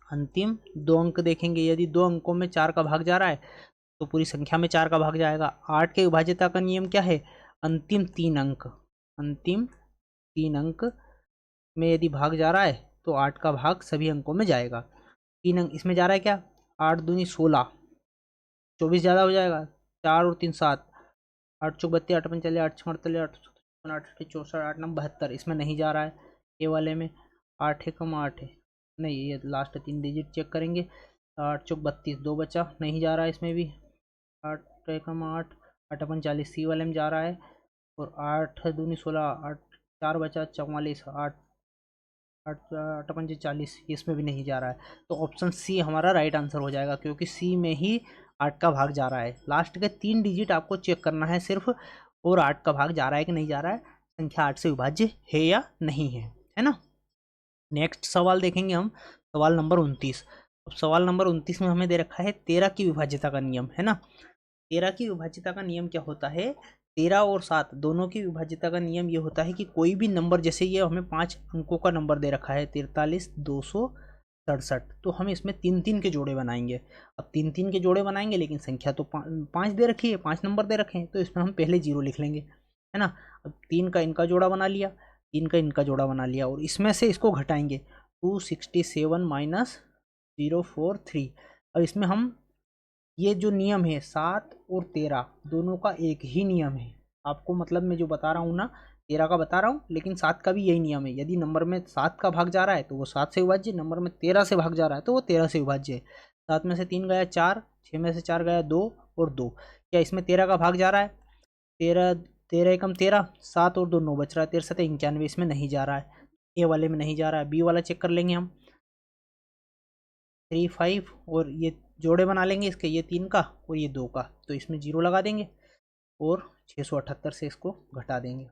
अंतिम 2 अंक देखेंगे, यदि 2 अंकों में 4 का भाग जा रहा है तो पूरी संख्या में 4 का भाग जाएगा। 8 के विभाज्यता का नियम क्या है? अंतिम 3 अंक, अंतिम 3 अंक में यदि भाग जा रहा है तो 8 का भाग सभी अंकों में जाएगा। 3 अंक इसमें जा रहा है क्या? 8 दूनी 16, 24 ज़्यादा हो जाएगा, 4 और 3 7, 8 चौक 32, 8 पंचाली, 8 छः 48, 8 8 64, 8 9 72, इसमें नहीं जा रहा है। ये वाले में 8 एकम 8 है, नहीं ये लास्ट 3 डिजिट चेक करेंगे। 8 चौक 32, 2 बचा, नहीं जा रहा है इसमें भी। 8 एकम 8, 8 अपन 40, सी वाले में जा रहा है। और 8 दूनी 16, 8 4 बचा 44, 8 8 8 पंजे 40, इसमें भी नहीं जा रहा है। तो ऑप्शन सी हमारा राइट आंसर हो जाएगा, क्योंकि सी में ही 8 का भाग जा रहा है। लास्ट के 3 डिजिट आपको चेक करना है सिर्फ, और 8 का भाग जा रहा है कि नहीं जा रहा है, संख्या 8 से विभाज्य है या नहीं है ना। नेक्स्ट सवाल देखेंगे हम, सवाल नंबर 29। अब सवाल नंबर 29 में हमें दे रखा है 13 की विभाज्यता का नियम, है ना। 13 की विभाज्यता का नियम क्या होता है? 13 और 7 दोनों की विभाज्यता का नियम ये होता है कि कोई भी नंबर, जैसे ये हमें 5 अंकों का नंबर दे रखा है 43 267, तो हम इसमें 3 3 के जोड़े बनाएंगे। अब 3 3 के जोड़े बनाएंगे, लेकिन संख्या तो 5 दे रखी है, 5 नंबर दे रखे हैं, तो इसमें हम पहले 0 लिख लेंगे, है ना। अब 3 का इनका जोड़ा बना लिया, 3 का इनका जोड़ा बना लिया, और इसमें से इसको घटाएंगे। 267 माइनस 043। अब इसमें हम, ये जो नियम है 7 और 13 दोनों का एक ही नियम है। आपको मतलब मैं जो बता रहा हूँ ना, 13 का बता रहा हूँ, लेकिन 7 का भी यही नियम है। यदि नंबर में 7 का भाग जा रहा है तो वो 7 से विभाज्य, नंबर में 13 से भाग जा रहा है तो वो 13 से विभाज्य है। 7 में से 3 गया 4, 6 में से 4 गया 2 और 2। क्या इसमें 13 का भाग जा रहा है? 13 13 एकम 13, 7 और 2 9 बच रहा है, 13 7 91, इसमें नहीं जा रहा है। ए वाले में नहीं जा रहा है। बी वाला चेक कर लेंगे हम। 3 5 और ये जोड़े बना लेंगे इसके, ये 3 का और ये 2 का, तो इसमें 0 लगा देंगे और 678 से इसको घटा देंगे।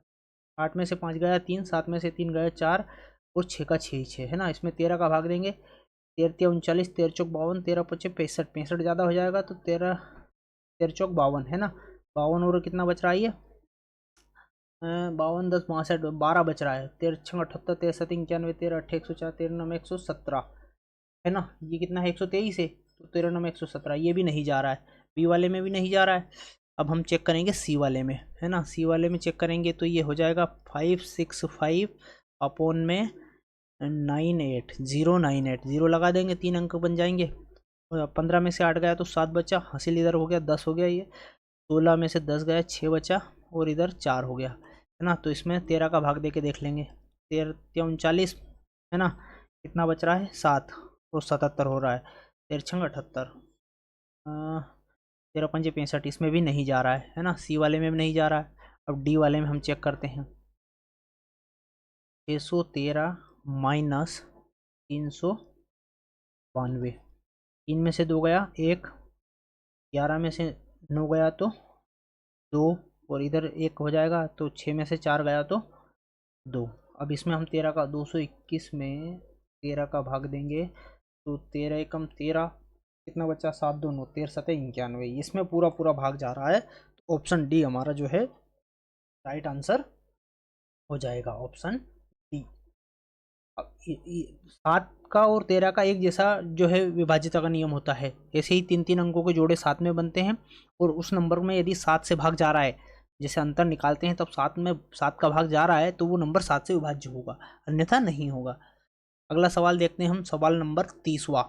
8 में से 5 गया 3, 7 में से 3 गया 4 और 6 का 6 6, है ना। इसमें 13 का भाग देंगे। 13 39, 13 चौक 52, 13 पचे 65, 65 ज़्यादा हो जाएगा, तो 13 13 चौक 52, है ना। 52 और कितना बच रहा है ये? 52 10 62, 12 बच रहा है। 13 6 78, 13 7 91, 13 8 104, 13 9 117, है ना। ये कितना है? 123 है, तो 13 9 117, ये भी नहीं जा रहा है। बी वाले में भी नहीं जा रहा है। अब हम चेक करेंगे सी वाले में, है ना। सी वाले में चेक करेंगे तो ये हो जाएगा 565 अपॉन में 98, 098, 0 लगा देंगे, 3 अंक बन जाएंगे। 15 में से 8 गया तो 7 बचा, हासिल इधर हो गया 10 हो गया, ये 16 में से 10 गया 6 बचा, और इधर 4 हो गया, है ना। तो इसमें 13 का भाग दे के देख लेंगे, 13 39, है ना। कितना बच रहा है 7, और 77 हो रहा है, 13 78, 13 पंजे 65, इसमें भी नहीं जा रहा है ना। सी वाले में भी नहीं जा रहा है। अब डी वाले में हम चेक करते हैं, 613 माइनस 392, 3 में से 2 गया 1, 11 में से 9 गया तो 2, और इधर 1 हो जाएगा, तो 6 में से 4 गया तो 2। अब इसमें हम 13 का 221 में 13 का भाग देंगे तो 13 एकम 13, कितना बचा 7 2 9, 13 7 91, इसमें पूरा पूरा भाग जा रहा है। तो ऑप्शन डी हमारा जो है राइट आंसर हो जाएगा, ऑप्शन डी। अब 7 का और 13 का एक जैसा जो है विभाज्यता का नियम होता है, ऐसे ही 3 अंकों के जोड़े साथ में बनते हैं, और उस नंबर में यदि 7 से भाग जा रहा है, जैसे अंतर निकालते हैं तब 7 का भाग जा रहा है तो वो नंबर 7 से विभाज्य होगा, अन्यथा नहीं होगा। अगला सवाल देखते हैं हम, सवाल नंबर 30वां,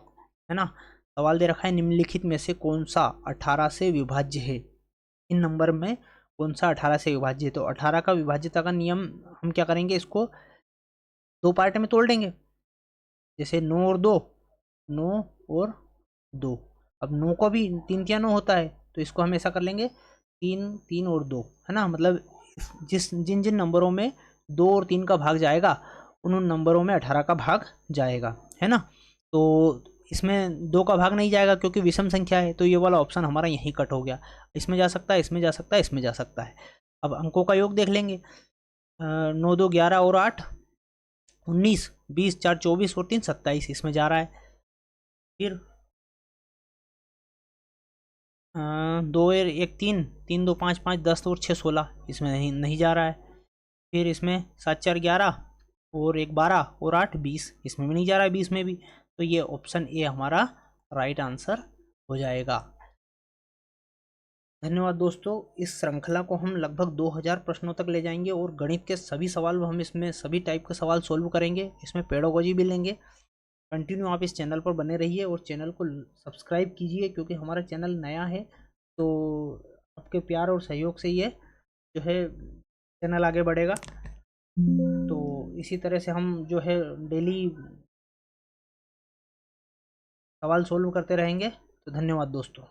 है ना। सवाल दे रखा है निम्नलिखित में से कौन सा 18 से विभाज्य है। इन नंबर में कौन सा 18 से विभाज्य है। तो 18 का विभाज्यता का नियम हम क्या करेंगे, इसको 2 पार्ट में तोड़ देंगे, जैसे 9 और 2, 9 और 2। अब 9 को भी 3 3 9 होता है, तो इसको हम ऐसा कर लेंगे 3 3 और 2, है ना। मतलब जिन जिन नंबरों में 2 और 3 का भाग जाएगा उन नंबरों में 18 का भाग जाएगा, है ना। तो इसमें 2 का भाग नहीं जाएगा क्योंकि विषम संख्या है, तो ये वाला ऑप्शन हमारा यहीं कट हो गया। इसमें जा सकता है, इसमें जा सकता है, इसमें जा सकता है। अब अंकों का योग देख लेंगे, 9 2 11 और 8 19, 20 4 24 और 3 27, इसमें जा रहा है। फिर 2 और 1 3, 3 2 5 5 10 और 6 16, इसमें नहीं जा रहा है। फिर इसमें 7 4 11 और 1 12 और 8 20, इसमें भी नहीं जा रहा है, 20 में भी। तो ये ऑप्शन ए हमारा राइट आंसर हो जाएगा। धन्यवाद दोस्तों। इस श्रृंखला को हम लगभग 2000 प्रश्नों तक ले जाएंगे, और गणित के सभी सवाल हम इसमें सभी टाइप के सवाल सोल्व करेंगे, इसमें पेडागोजी भी लेंगे। कंटिन्यू आप इस चैनल पर बने रहिए और चैनल को सब्सक्राइब कीजिए, क्योंकि हमारा चैनल नया है, तो आपके प्यार और सहयोग से ये जो है चैनल आगे बढ़ेगा। तो इसी तरह से हम जो है डेली सवाल सोल्व करते रहेंगे। तो धन्यवाद दोस्तों।